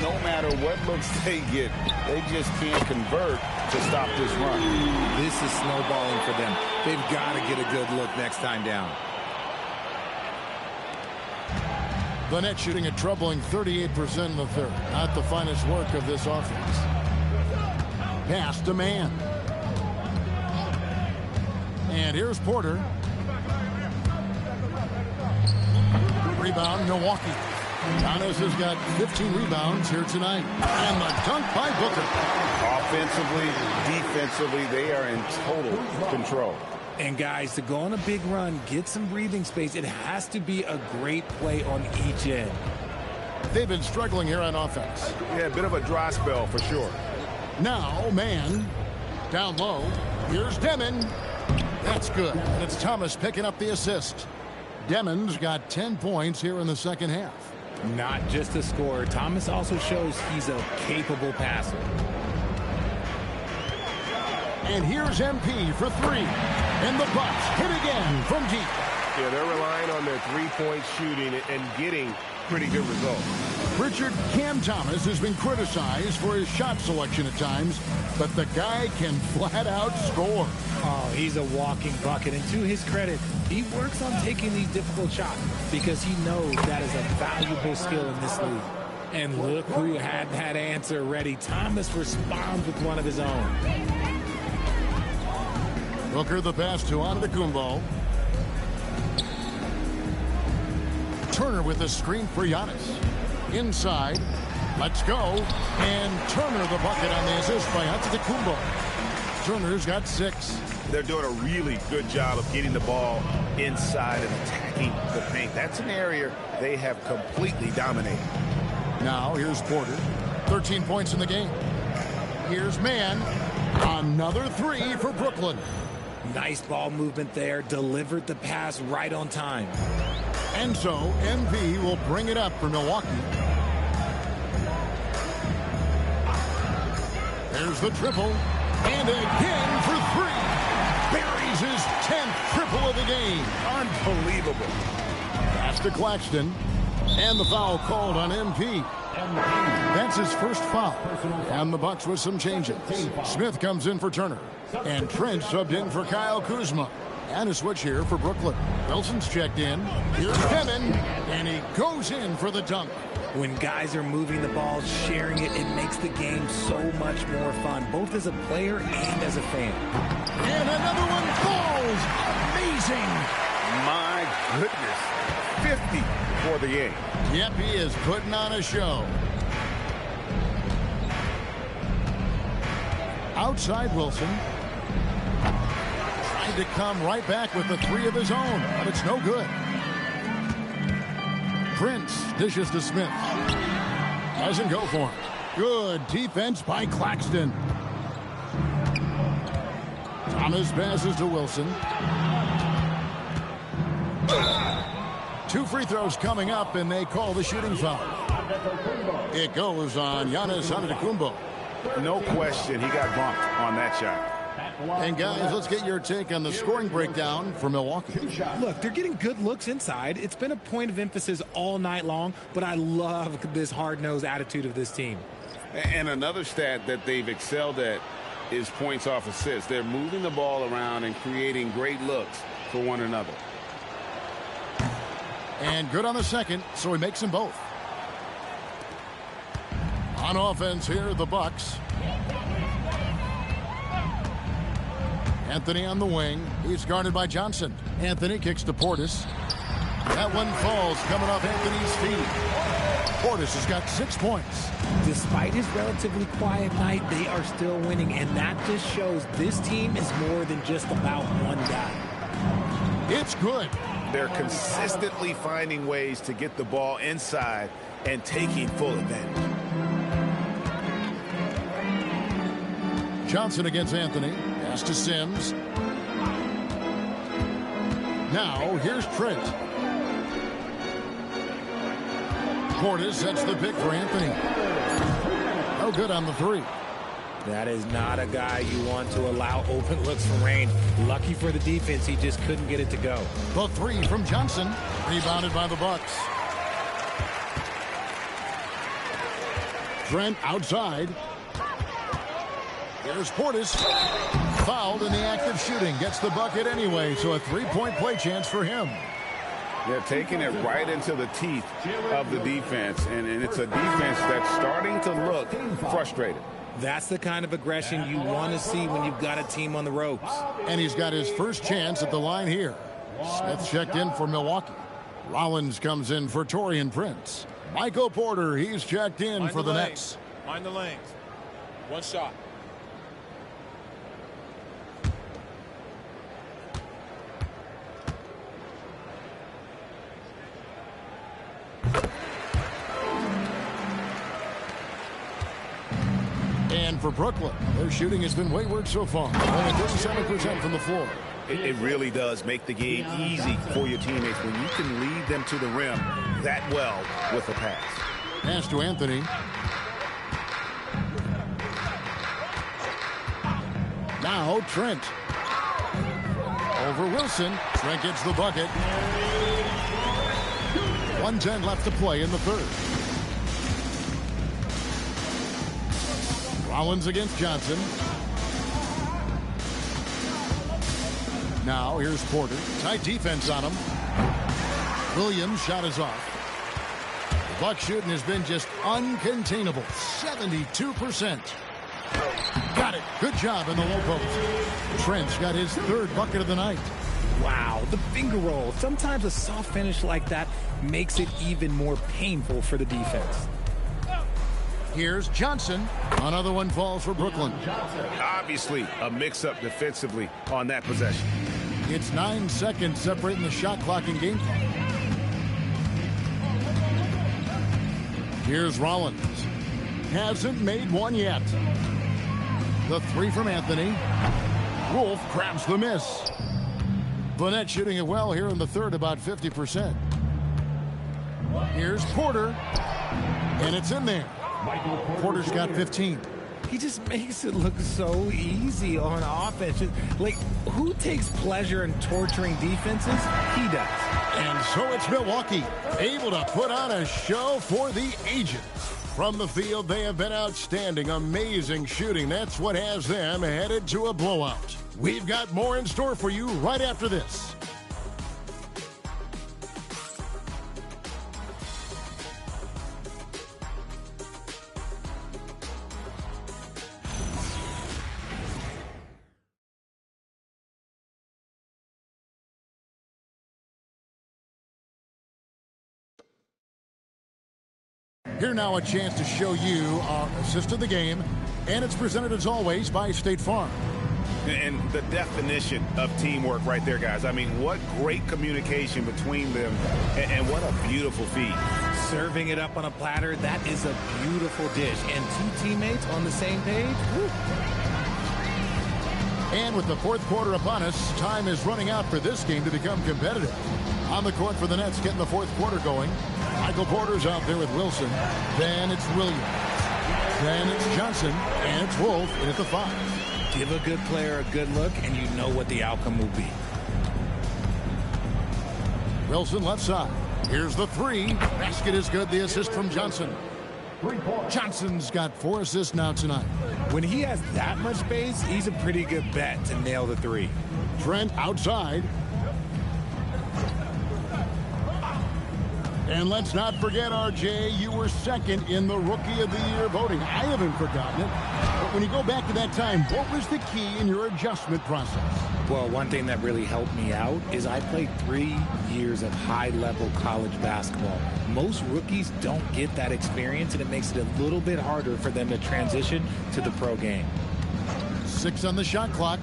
No matter what looks they get, they just can't convert to stop this run. This is snowballing for them. They've got to get a good look next time down. The Nets shooting a troubling 38% in the third. Not the finest work of this offense. Pass to Mann. And here's Porter. Rebound, Milwaukee. Giannis has got 15 rebounds here tonight. And the dunk by Booker. Offensively, defensively, they are in total control. And guys, to go on a big run, get some breathing space, it has to be a great play on each end. They've been struggling here on offense. Yeah, a bit of a dry spell for sure. Now, Mann. Down low. Here's Demon. That's good. And it's Thomas picking up the assist. Demon's got 10 points here in the second half. Not just a scorer, Thomas also shows he's a capable passer. And here's MP for three. And the Bucks hit again from deep. Yeah, they're relying on their three-point shooting and getting pretty good results. Richard, Cam Thomas has been criticized for his shot selection at times, but the guy can flat out score. Oh, he's a walking bucket, and to his credit, he works on taking these difficult shots because he knows that is a valuable skill in this league. And look who had that answer ready. Thomas responds with one of his own. Booker the pass to Antetokounmpo. Turner with a screen for Giannis. Inside. Let's go. And Turner the bucket on the assist by Antetokounmpo. Turner's got 6. They're doing a really good job of getting the ball inside and attacking the paint. That's an area they have completely dominated. Now here's Porter. 13 points in the game. Here's Mann. Another 3 for Brooklyn. Nice ball movement there. Delivered the pass right on time. And so MP will bring it up for Milwaukee. There's the triple. And again for 3. Buries his 10th triple of the game. Unbelievable. Pass to Claxton. And the foul called on MP. That's his first foul. And the Bucks with some changes. Smith comes in for Turner. And Trent subbed in for Kyle Kuzma. And a switch here for Brooklyn. Wilson's checked in. Here's Kevin. And he goes in for the dunk. When guys are moving the ball, sharing it, it makes the game so much more fun, both as a player and as a fan. And another one falls. Amazing. My goodness. 50 for the game. Yep, he is putting on a show. Outside Wilson. Trying to come right back with the 3 of his own, but it's no good. Prince dishes to Smith. Doesn't go for him. Good defense by Claxton. Thomas passes to Wilson. 2 free throws coming up, and they call the shooting foul. It goes on Giannis Antetokounmpo. No question, he got bumped on that shot. And guys, let's get your take on the scoring breakdown for Milwaukee. Look, they're getting good looks inside. It's been a point of emphasis all night long, but I love this hard-nosed attitude of this team. And another stat that they've excelled at is points off assists. They're moving the ball around and creating great looks for one another. And good on the second, so he makes them both. On offense here, the Bucks. Anthony on the wing. He's guarded by Johnson. Anthony kicks to Portis. That one falls coming off Anthony's feet. Portis has got 6 points. Despite his relatively quiet night, they are still winning, and that just shows this team is more than just about one guy. It's good. They're consistently finding ways to get the ball inside and taking full advantage. Johnson against Anthony. Pass to Sims. Now, here's Trent. Portis sets the pick for Anthony. No good on the 3. That is not a guy you want to allow open looks from Rain. Lucky for the defense, he just couldn't get it to go. The 3 from Johnson. Rebounded by the Bucks. Trent outside. Here's Portis. Fouled in the act of shooting. Gets the bucket anyway, so a 3-point play chance for him. They're taking it right into the teeth of the defense, and it's a defense that's starting to look frustrated. That's the kind of aggression you want to see when you've got a team on the ropes. And he's got his first chance at the line here. Smith checked in for Milwaukee. Rollins comes in for Taurean Prince. Michael Porter, he's checked in for the Nets. Mind the lanes. One shot. And for Brooklyn, their shooting has been wayward so far. Only 37% from the floor. It really does make the game easy for your teammates when you can lead them to the rim that well with a pass. Pass to Anthony. Now Trent. Over Wilson. Trent gets the bucket. 1:10 left to play in the third. Rollins against Johnson. Now here's Porter. Tight defense on him. Williams' shot is off. The Buck shooting has been just uncontainable. 72%. Got it. Good job in the low post. Trent's got his third bucket of the night. Wow, the finger roll. Sometimes a soft finish like that makes it even more painful for the defense. Here's Johnson. Another one falls for Brooklyn. Obviously, a mix-up defensively on that possession. It's 9 seconds separating the shot clock and game clock. Here's Rollins. Hasn't made one yet. The three from Anthony. Wolf grabs the miss. Burnett shooting it well here in the third, about 50%. Here's Porter. And it's in there. Porter's got 15. He just makes it look so easy on offense. Like, who takes pleasure in torturing defenses? He does. And so it's Milwaukee, able to put on a show for the ages. From the field, they have been outstanding, amazing shooting. That's what has them headed to a blowout. We've got more in store for you right after this. Here now a chance to show you our assist of the game, and it's presented as always by State Farm. And the definition of teamwork right there, guys. I mean, what great communication between them, and what a beautiful feed. Serving it up on a platter, that is a beautiful dish. And two teammates on the same page. Woo. And with the fourth quarter upon us, time is running out for this game to become competitive. On the court for the Nets, getting the fourth quarter going. Michael Porter's out there with Wilson. Then it's Williams. Then it's Johnson. And it's Wolf in at the 5. Give a good player a good look, and you know what the outcome will be. Wilson left side. Here's the 3. Basket is good. The assist from Johnson. Johnson's got 4 assists now tonight. When he has that much space, he's a pretty good bet to nail the 3. Trent outside. And let's not forget, RJ, you were second in the Rookie of the Year voting. I haven't forgotten it. But when you go back to that time, what was the key in your adjustment process? Well, one thing that really helped me out is I played 3 years of high-level college basketball. Most rookies don't get that experience, and it makes it a little bit harder for them to transition to the pro game. 6 on the shot clock.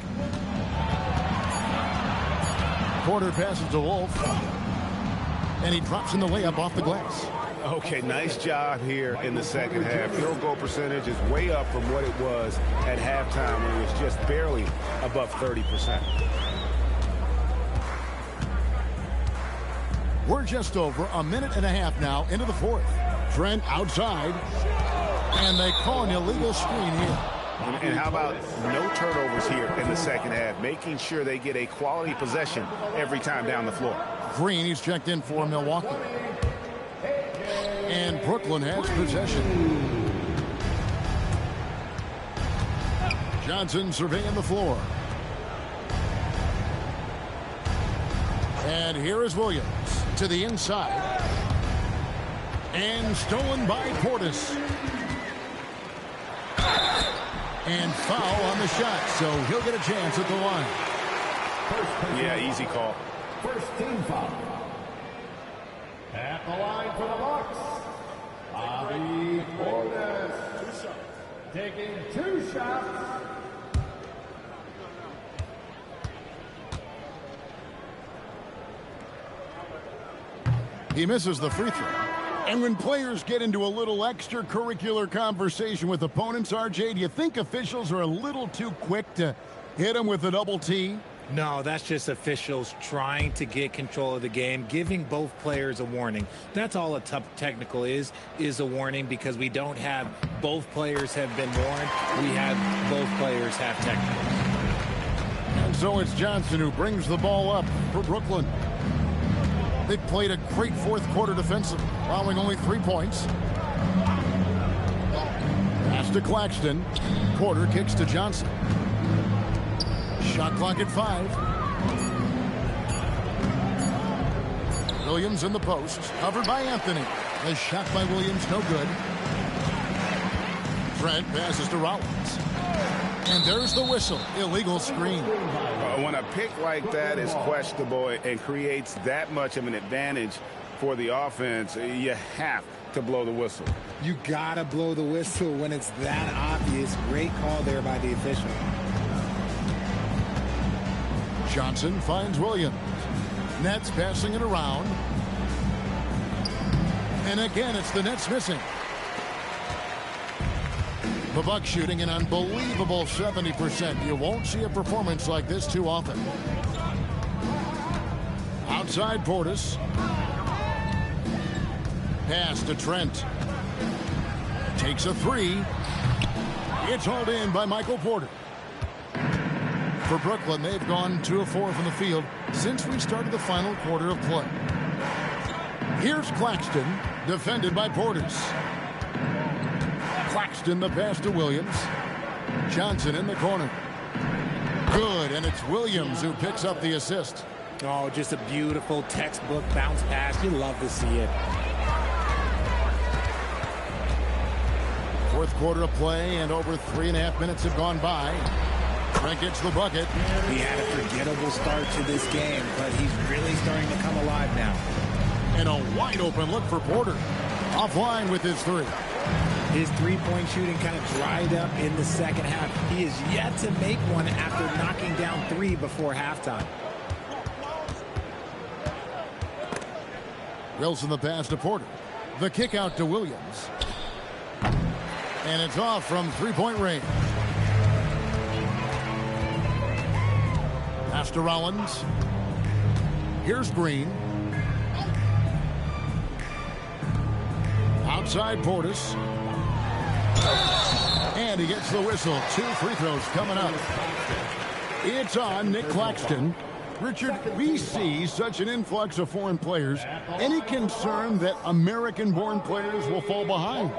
Porter passes to Wolf. And he drops in the layup off the glass. Okay, nice job here in the second half. Field goal percentage is way up from what it was at halftime when it was just barely above 30%. We're just over a minute and a half now into the fourth. Trent outside. And they call an illegal screen here. And how about no turnovers here in the second half, making sure they get a quality possession every time down the floor. Green, he's checked in for Milwaukee. And Brooklyn has possession. Johnson surveying the floor. And here is Williams to the inside. And stolen by Portis. And foul on the shot, so he'll get a chance at the line. Yeah, easy call. First team foul. At the line for the Bucks, Bobby Portis. Taking 2 shots. He misses the free throw. And when players get into a little extracurricular conversation with opponents, RJ, do you think officials are a little too quick to hit them with a double T? No, that's just officials trying to get control of the game, giving both players a warning. That's all a tough technical is a warning, because we don't have both players have been warned. We have both players have technicals. And so it's Johnson who brings the ball up for Brooklyn. They played a great fourth quarter defensive, allowing only 3 points. Pass to Claxton. Porter kicks to Johnson. Shot clock at 5. Williams in the post, covered by Anthony. A shot by Williams, no good. Trent passes to Rollins. And there's the whistle. Illegal screen. When a pick like that is questionable and creates that much of an advantage for the offense, you have to blow the whistle. You gotta blow the whistle when it's that obvious. Great call there by the official. Johnson finds Williams. Nets passing it around. And again, it's the Nets missing. The Bucks shooting an unbelievable 70%. You won't see a performance like this too often. Outside Portis. Pass to Trent. Takes a 3. It's hauled in by Michael Porter. For Brooklyn, they've gone 2 of 4 from the field since we started the final quarter of play. Here's Claxton, defended by Portis. Claxton, the pass to Williams. Johnson in the corner. Good, and it's Williams who picks up the assist. Oh, just a beautiful textbook bounce pass. You love to see it. Fourth quarter of play, and over 3.5 minutes have gone by. Trent gets the bucket. He had a forgettable start to this game, but he's really starting to come alive now. And a wide open look for Porter. Offline with his 3. His three-point shooting kind of dried up in the second half. He is yet to make one after knocking down 3 before halftime. Wilson the pass to Porter. The kick out to Williams. And it's off from 3-point range. Pass to Rollins. Here's Green. Outside Portis. And he gets the whistle. 2 free throws coming up. It's on Nick Claxton. Richard, we see such an influx of foreign players. Any concern that American-born players will fall behind?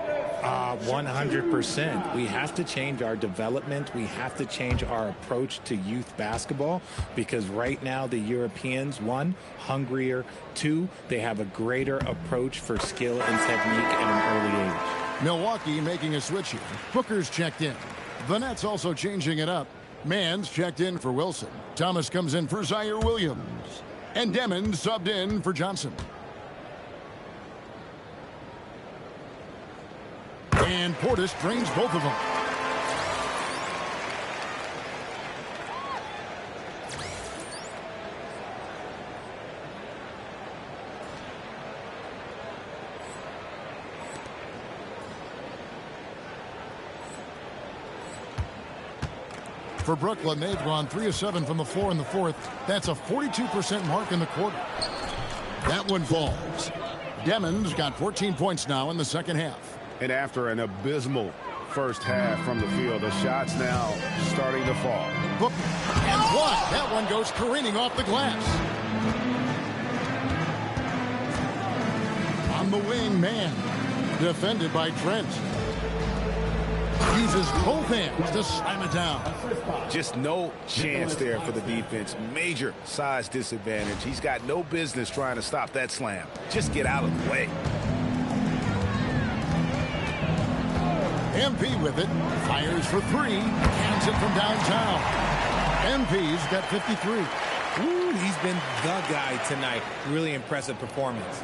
100%. We have to change our development. We have to change our approach to youth basketball, because right now the Europeans, 1, hungrier, 2, they have a greater approach for skill and technique at an early age. Milwaukee making a switch here. Booker's checked in. The Nets also changing it up. Mann's checked in for Wilson. Thomas comes in for Zaire Williams. And Demon subbed in for Johnson. And Portis drains both of them. For Brooklyn, they've gone 3 of 7 from the floor in the fourth. That's a 42% mark in the quarter. That one falls. Demon's got 14 points now in the second half. And after an abysmal first half from the field, the shots now starting to fall. And what? That one goes careening off the glass. On the wing, man. Defended by Trent. Uses both hands to slam it down. Just no chance there for the defense. Major size disadvantage. He's got no business trying to stop that slam. Just get out of the way. MP with it. Fires for 3. Cans it from downtown. MP's got 53. Ooh, he's been the guy tonight. Really impressive performance.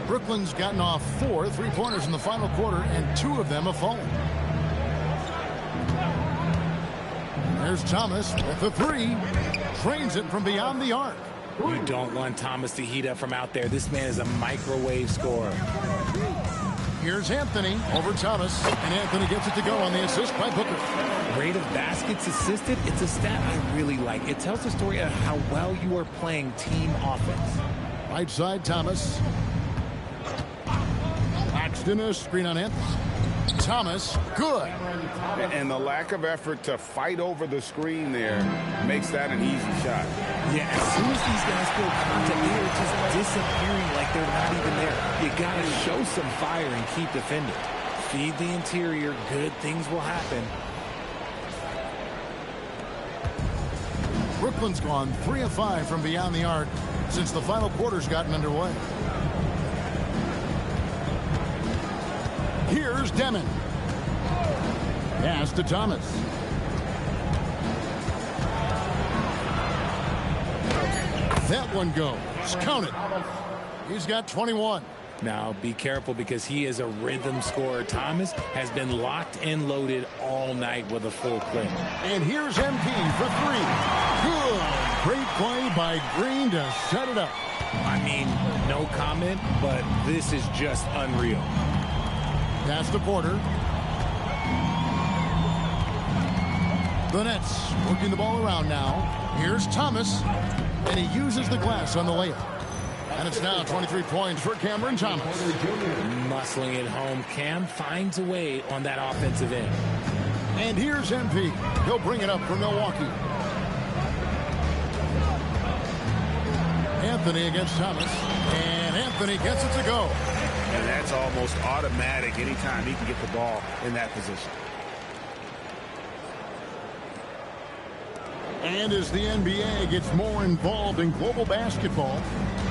Brooklyn's gotten off 4 3-pointers in the final quarter, and 2 of them have fallen. There's Thomas with the 3. Trains it from beyond the arc. You don't want Thomas to heat up from out there. This man is a microwave scorer. Here's Anthony over Thomas, and Anthony gets it to go on the assist by Booker. Rate of baskets assisted, it's a stat I really like. It tells the story of how well you are playing team offense. Right side, Thomas. Claxton, a screen on Anthony. Thomas, good. And the lack of effort to fight over the screen there makes that an easy shot. Yeah, as soon as these guys feel contact, they are just disappearing like they're not even there. You got to show some fire and keep defending. Feed the interior, good things will happen. Brooklyn's gone 3 of 5 from beyond the arc since the final quarter's gotten underway. Here's Demon. Pass to Thomas. That one goes. Counted. He's got 21. Now be careful because he is a rhythm scorer. Thomas has been locked and loaded all night with a full clip. And here's MP for 3. Good. Great play by Green to set it up. I mean, no comment, but this is just unreal. Pass to Porter. The Nets working the ball around now. Here's Thomas, and he uses the glass on the layup. And it's now 23 points for Cameron Thomas. Muscling it home. Cam finds a way on that offensive end. And here's MP. He'll bring it up for Milwaukee. Anthony against Thomas. And Anthony gets it to go. And that's almost automatic anytime he can get the ball in that position. And as the NBA gets more involved in global basketball,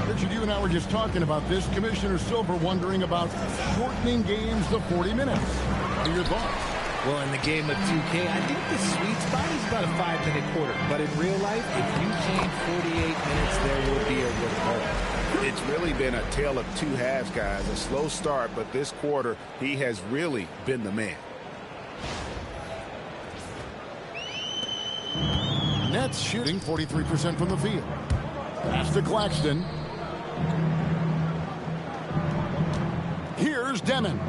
Richard, you and I were just talking about this. Commissioner Silver wondering about shortening games to 40 minutes. What are your thoughts? Well, in the game of 2K, I think the sweet spot is about a 5-minute quarter. But in real life, if you change 48 minutes, there will be a result. It's really been a tale of two halves, guys. A slow start, but this quarter, he has really been the man. Nets shooting 43% from the field. Pass to Claxton. Here's Demon.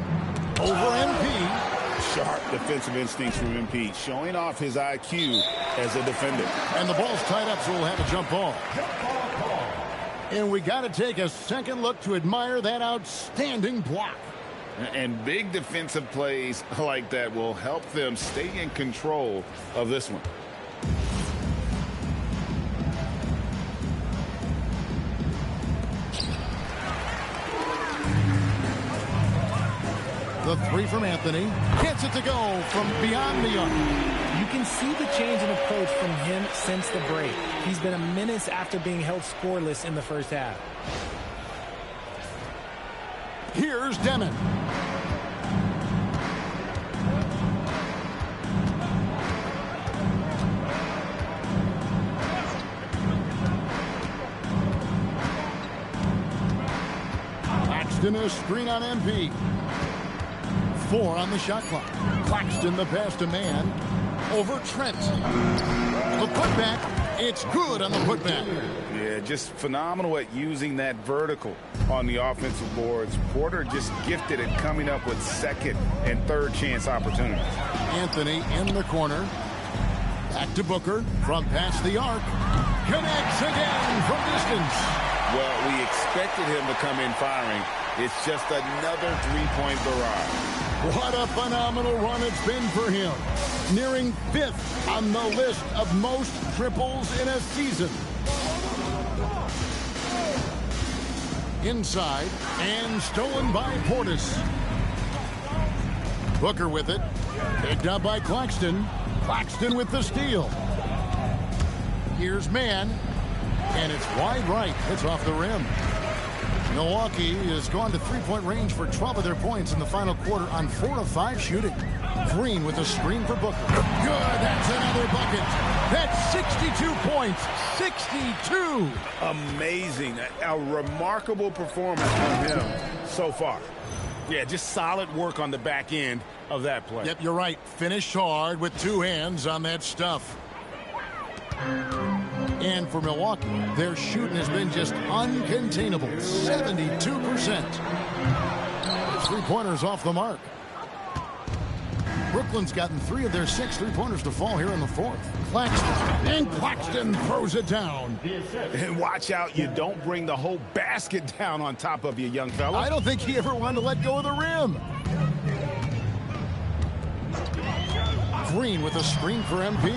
Over MP. Sharp defensive instincts from MP, showing off his IQ as a defender. And the ball's tied up, so we'll have a jump ball. And we got to take a second look to admire that outstanding block. And big defensive plays like that will help them stay in control of this one. The 3 from Anthony. Gets it to go from beyond the arc. You can see the change in approach from him since the break. He's been a menace after being held scoreless in the first half. Here's Demon. Claxton, a screen on MP. 4 on the shot clock. Claxton, the pass to man. Over Trent. The putback. It's good on the putback. Yeah, just phenomenal at using that vertical on the offensive boards. Porter just gifted at coming up with second and third chance opportunities. Anthony in the corner. Back to Booker from past the arc. Connects again from distance. Well, we expected him to come in firing. It's just another three-point barrage. What a phenomenal run it's been for him. Nearing 5th on the list of most triples in a season. Inside and stolen by Portis. Booker with it. Picked up by Claxton. Claxton with the steal. Here's Mann. And it's wide right. It's off the rim. Milwaukee has gone to three-point range for 12 of their points in the final quarter on 4 of 5 shooting. Green with a screen for Booker. Good. That's another bucket. That's 62 points. 62. Amazing. A remarkable performance from him so far. Yeah, just solid work on the back end of that play. Yep, you're right. Finish hard with 2 hands on that stuff. And for Milwaukee, their shooting has been just uncontainable. 72%. The 3 three-pointers off the mark. Brooklyn's gotten 3 of their 6 three-pointers to fall here in the fourth. Claxton, and Claxton throws it down. And watch out, you don't bring the whole basket down on top of you, young fella. I don't think he ever wanted to let go of the rim. Green with a screen for MP.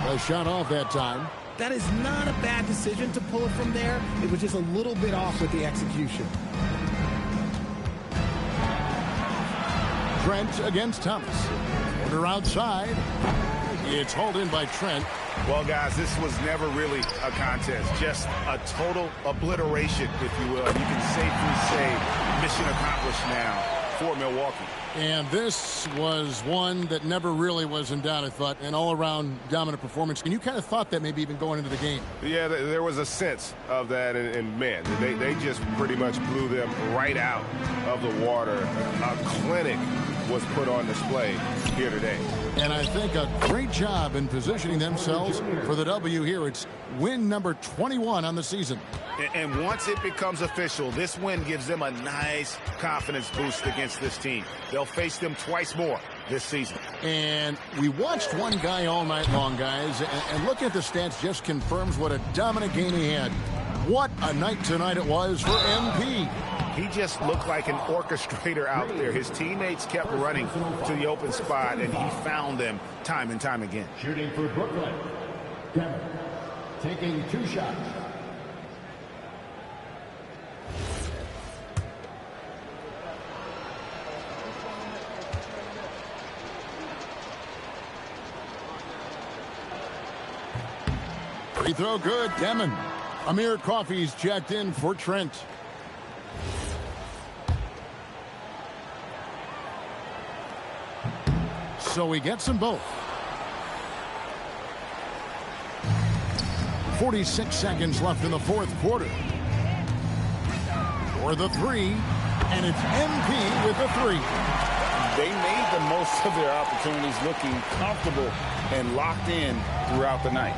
A shot off that time. That is not a bad decision to pull it from there. It was just a little bit off with the execution. Trent against Thomas. Porter outside. It's hauled in by Trent. Well, guys, this was never really a contest. Just a total obliteration, if you will. You can safely say mission accomplished now for Milwaukee. And this was one that never really was in doubt, I thought. An all-around dominant performance. And you kind of thought that maybe even going into the game. Yeah, there was a sense of that. And man, they just pretty much blew them right out of the water. A clinic was put on display here today. And I think a great job in positioning themselves for the W here. It's win number 21 on the season. And once it becomes official, this win gives them a nice confidence boost against this team. They'll face them twice more this season. And we watched one guy all night long, guys, and looking at the stats just confirms what a dominant game he had. What a night tonight it was for MP. He just looked like an orchestrator out there. His teammates kept running to the open spot, and he found them time and time again. Shooting for Brooklyn. Denver taking 2 shots. Free throw good. Demon. Amir Coffey's checked in for Trent. So he gets them both. 46 seconds left in the fourth quarter. For the 3, and it's MP with the 3. They made the most of their opportunities, looking comfortable and locked in throughout the night.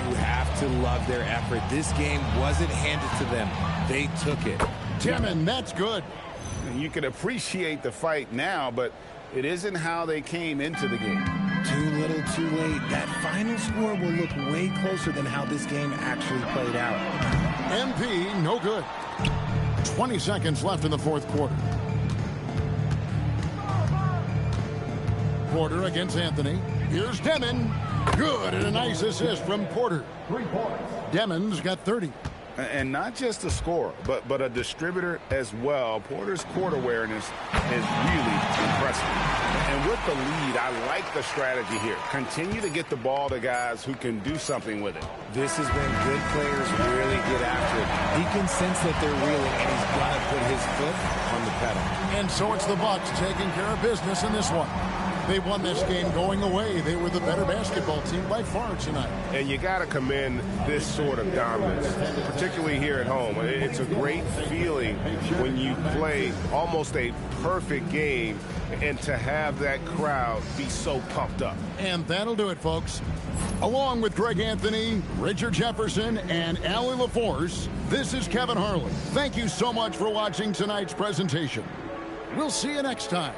You have to love their effort. This game wasn't handed to them. They took it. Demon, that's good. You can appreciate the fight now, but it isn't how they came into the game. Too little, too late. That final score will look way closer than how this game actually played out. MP, no good. 20 seconds left in the fourth quarter. Porter against Anthony. Here's Demon. Good, and a nice assist from Porter. 3 points. Demon's got 30. And not just a scorer, but a distributor as well. Porter's court awareness is really impressive. And with the lead, I like the strategy here. Continue to get the ball to guys who can do something with it. This is when good players really get after it. He can sense that they're reeling, and he's got to put his foot on the pedal. And so it's the Bucks taking care of business in this one. They won this game going away. They were the better basketball team by far tonight. And you got to commend this sort of dominance, particularly here at home. It's a great feeling when you play almost a perfect game and to have that crowd be so pumped up. And that'll do it, folks. Along with Greg Anthony, Richard Jefferson, and Allie LaForce, this is Kevin Harlan. Thank you so much for watching tonight's presentation. We'll see you next time.